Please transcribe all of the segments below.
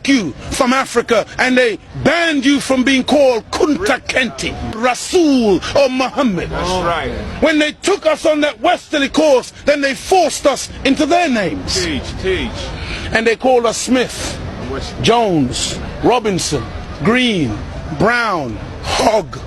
you from Africa and they banned you from being called Kunta Kinte, Rasul or Muhammad. That's right. When they took us on that westerly course, then they forced us into their names. Teach. And they called us Smith, Jones, Robinson, Green, Brown, Hogg.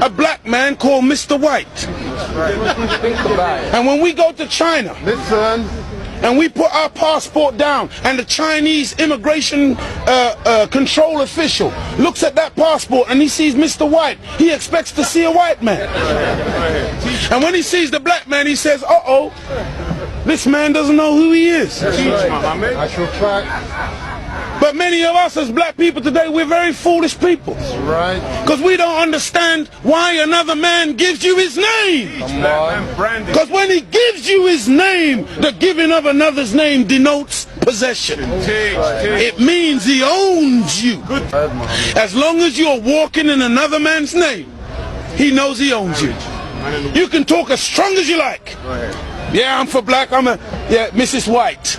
A black man called Mr. White. And when we go to China, and we put our passport down, and the Chinese immigration control official looks at that passport and he sees Mr. White, he expects to see a white man. And when he sees the black man, he says, uh-oh, this man doesn't know who he is. But many of us as black people today, we're very foolish people. Because we don't understand why another man gives you his name. Because when he gives you his name, the giving of another's name denotes possession. It means he owns you. As long as you're walking in another man's name, he knows he owns you. You can talk as strong as you like. Yeah, I'm for black, yeah, Mrs. White.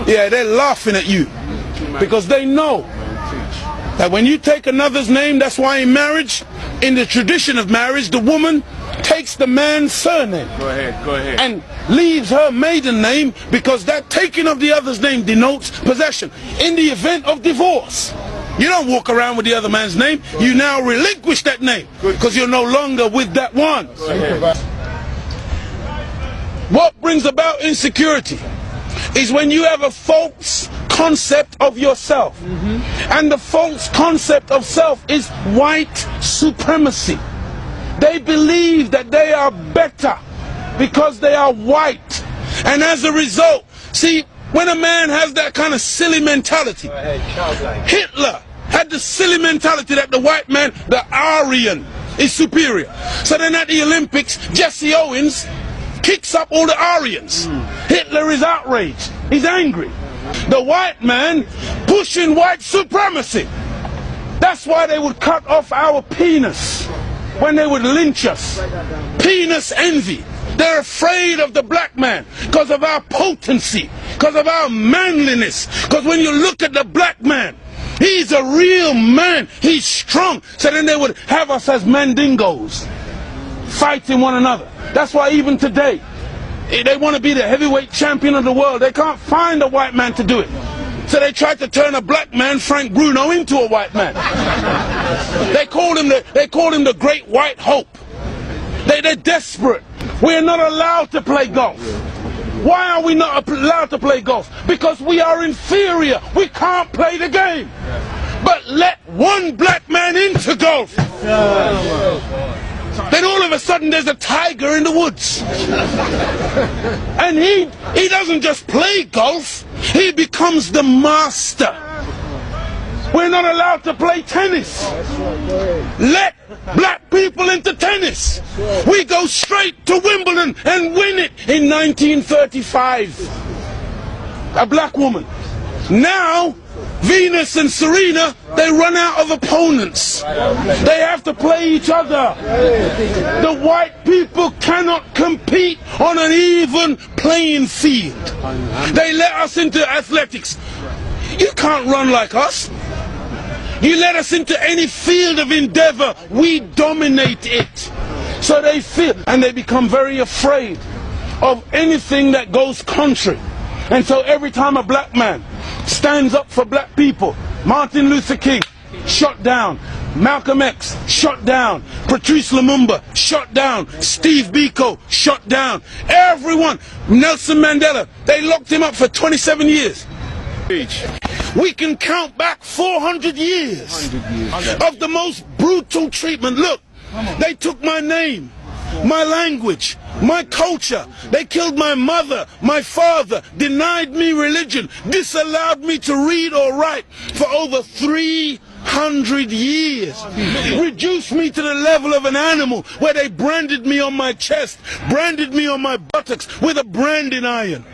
Yeah, they're laughing at you. Because they know that when you take another's name, that's why in marriage, in the tradition of marriage, the woman takes the man's surname. Go ahead. And leaves her maiden name, because that taking of the other's name denotes possession. In the event of divorce, you don't walk around with the other man's name. You now relinquish that name because you're no longer with that one. What brings about insecurity is when you have a false concept of yourself. And the false concept of self is white supremacy. They believe that they are better because they are white. And as a result, see, when a man has that kind of silly mentality, Hitler had the silly mentality that the white man, the Aryan, is superior. So then at the Olympics, Jesse Owens kicks up all the Aryans. Hitler is outraged. He's angry. The white man pushing white supremacy. That's why they would cut off our penis when they would lynch us. Penis envy. They're afraid of the black man because of our potency, because of our manliness. Because when you look at the black man, he's a real man. He's strong. So then they would have us as mandingos, fighting one another. That's why even today, they want to be the heavyweight champion of the world. They can't find a white man to do it. So they tried to turn a black man, Frank Bruno, into a white man. They called him the Great White Hope. They're desperate. We're not allowed to play golf. Why are we not allowed to play golf? Because we are inferior. We can't play the game. But let one black man into golf. Then all of a sudden there's a tiger in the woods. And he doesn't just play golf, he becomes the master. We're not allowed to play tennis. Let black people into tennis. We go straight to Wimbledon and win it in 1935. A black woman. Now Venus and Serena, they run out of opponents. They have to play each other. The white people cannot compete on an even playing field. They let us into athletics. You can't run like us. You let us into any field of endeavor, we dominate it. So they feel, and they become very afraid of anything that goes contrary. And so every time a black man stands up for black people, Martin Luther King, shot down. Malcolm X, shot down. Patrice Lumumba, shot down. Steve Biko, shot down. Everyone. Nelson Mandela, they locked him up for 27 years. We can count back 400 years of the most brutal treatment. Look, they took my name, my language, my culture. They killed my mother, my father, denied me religion, disallowed me to read or write for over 300 years. Reduced me to the level of an animal, where they branded me on my chest, branded me on my buttocks with a branding iron.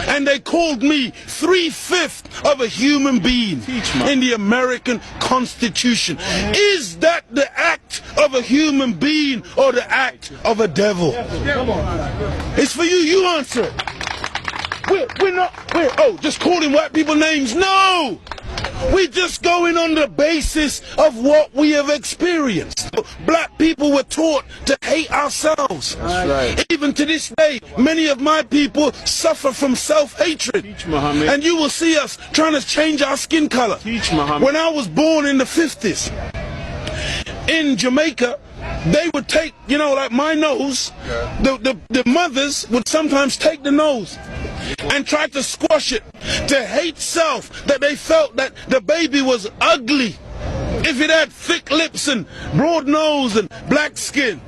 And they called me 3/5 of a human being in the American Constitution. Is that the act of a human being or the act of a devil? It's for you, you answer it. we're just calling white people names. No! We're just going on the basis of what we have experienced. Black people were taught to hate ourselves. That's right. Even to this day, many of my people suffer from self-hatred. Teach, Muhammad. And you will see us trying to change our skin color. Teach, Muhammad. When I was born in the 50s, in Jamaica, they would take, you know, like my nose, the mothers would sometimes take the nose and try to squash it, to hate self, that they felt that the baby was ugly if it had thick lips and broad nose and black skin.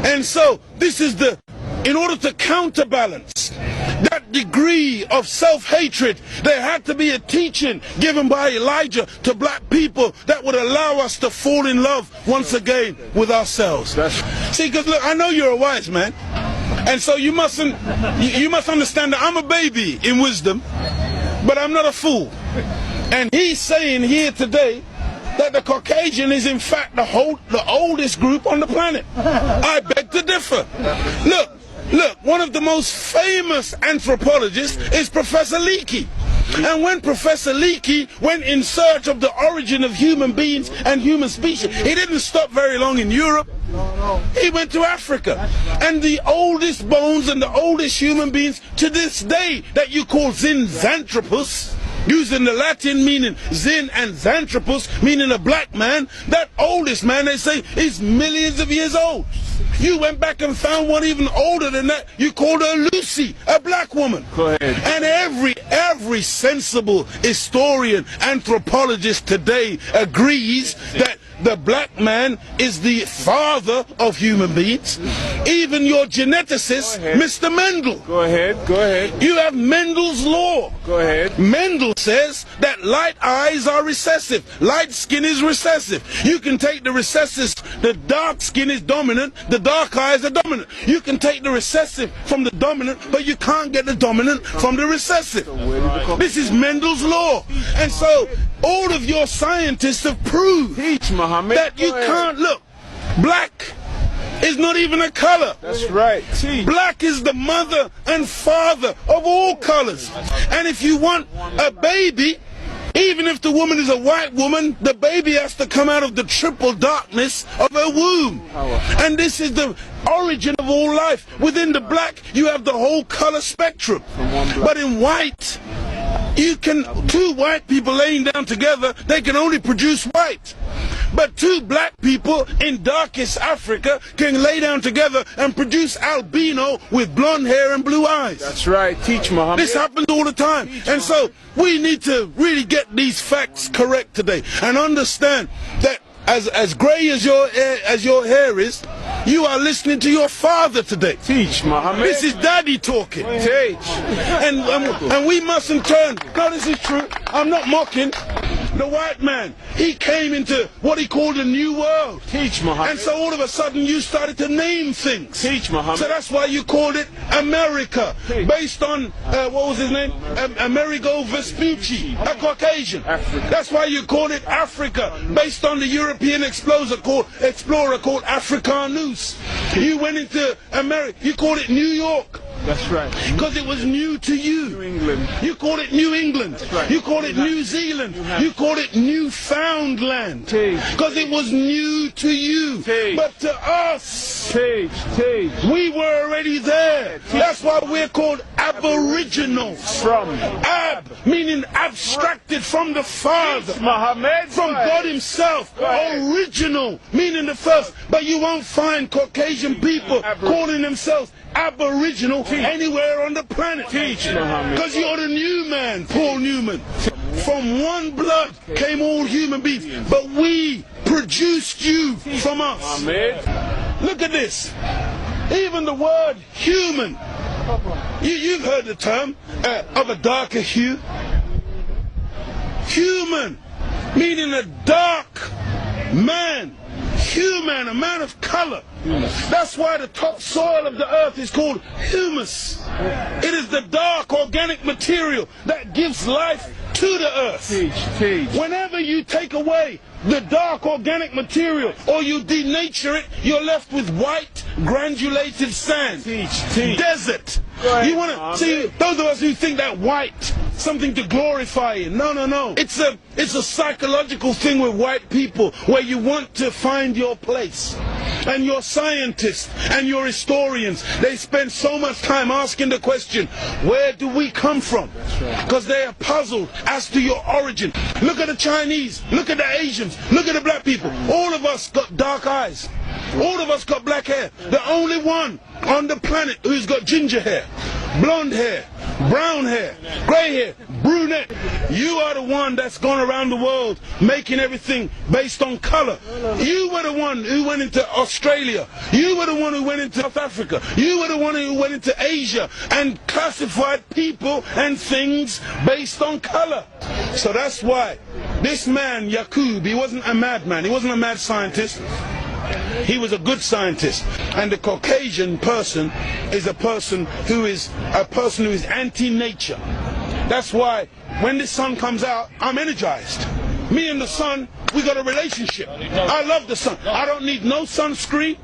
And so this is in order to counterbalance that degree of self-hatred, there had to be a teaching given by Elijah to black people that would allow us to fall in love once again with ourselves. See, because look, I know you're a wise man, and so you must understand that I'm a baby in wisdom, but I'm not a fool. And he's saying here today that the Caucasian is in fact the oldest group on the planet. I beg to differ. Look, one of the most famous anthropologists is Professor Leakey. And when Professor Leakey went in search of the origin of human beings and human species, he didn't stop very long in Europe. He went to Africa. And the oldest bones and the oldest human beings to this day that you call Zinjanthropus, using the Latin meaning Zin and Xanthropus, meaning a black man, that oldest man, they say, is millions of years old. You went back and found one even older than that. You called her Lucy, a black woman. Go ahead. And every sensible historian, anthropologist today agrees that the black man is the father of human beings. Even your geneticist, Mr. Mendel. Go ahead, go ahead. You have Mendel's law. Go ahead. Mendel says that light eyes are recessive, light skin is recessive. You can take the recessive, the dark skin is dominant, the dark eyes are dominant. You can take the recessive from the dominant, but you can't get the dominant from the recessive. This is Mendel's law. And so all of your scientists have proved that you can't look. Black is not even a color. That's right. Black is the mother and father of all colors. And if you want a baby, even if the woman is a white woman, the baby has to come out of the triple darkness of her womb. And this is the origin of all life. Within the black, you have the whole color spectrum. But in white, two white people laying down together, they can only produce white. But two black people in darkest Africa can lay down together and produce albino with blonde hair and blue eyes. That's right. Teach, Muhammad. This happens all the time. And so we need to really get these facts correct today and understand that as gray as your hair is, you are listening to your father today. Teach, Muhammad. This is daddy talking. Teach. And we mustn't turn. No, this is true. I'm not mocking. The white man, he came into what he called a new world. Teach, Muhammad. And so all of a sudden you started to name things. Teach, Muhammad. So that's why you called it America, based on, what was his name? Amerigo Vespucci, a Caucasian. Africa. That's why you called it Africa, based on the European explorer called Africanus. You went into America, you called it New York. That's right. Because it was new to you. New England. You called it New England. That's right. You called it New Zealand. You called it Newfoundland. Because it was new to you. But to us, we were already there. That's why we're called aboriginals. From ab, meaning abstracted from the Father. Muhammad. From God himself. Original, meaning the first. But you won't find Caucasian people calling themselves aboriginal anywhere on the planet. Because you're the new man, Paul Newman. From one blood came all human beings, but we produced you from us. Look at this. Even the word human, you've heard the term of a darker hue. Human, meaning a dark man. Human, a man of color. That's why the topsoil of the earth is called humus. It is the dark organic material that gives life to the earth. Teach. Whenever you take away the dark organic material or you denature it, you're left with white granulated sand. Teach. Desert. You want to see those of us who think that white something to glorify in. No. It's a psychological thing with white people where you want to find your place. And your scientists and your historians, they spend so much time asking the question, where do we come from? Because they are puzzled as to your origin. Look at the Chinese, look at the Asians, look at the black people. All of us got dark eyes. All of us got black hair. The only one on the planet who's got ginger hair, blonde hair, brown hair, grey hair, brunette. You are the one that's gone around the world making everything based on color. You were the one who went into Australia. You were the one who went into South Africa. You were the one who went into Asia and classified people and things based on color. So that's why this man, Yaqub, he wasn't a madman. He wasn't a mad scientist. He was a good scientist. And the Caucasian person is a person who is anti-nature. That's why when the sun comes out, I'm energized. Me and the sun, we got a relationship. I love the sun. I don't need no sunscreen.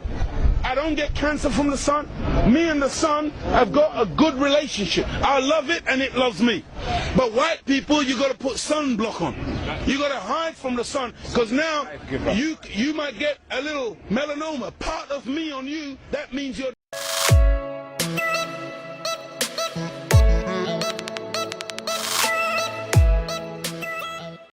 I don't get cancer from the sun. Me and the sun have got a good relationship. I love it and it loves me. But white people, you got to put sunblock on. You got to hide from the sun, because now you might get a little melanoma. Part of me on you, that means you're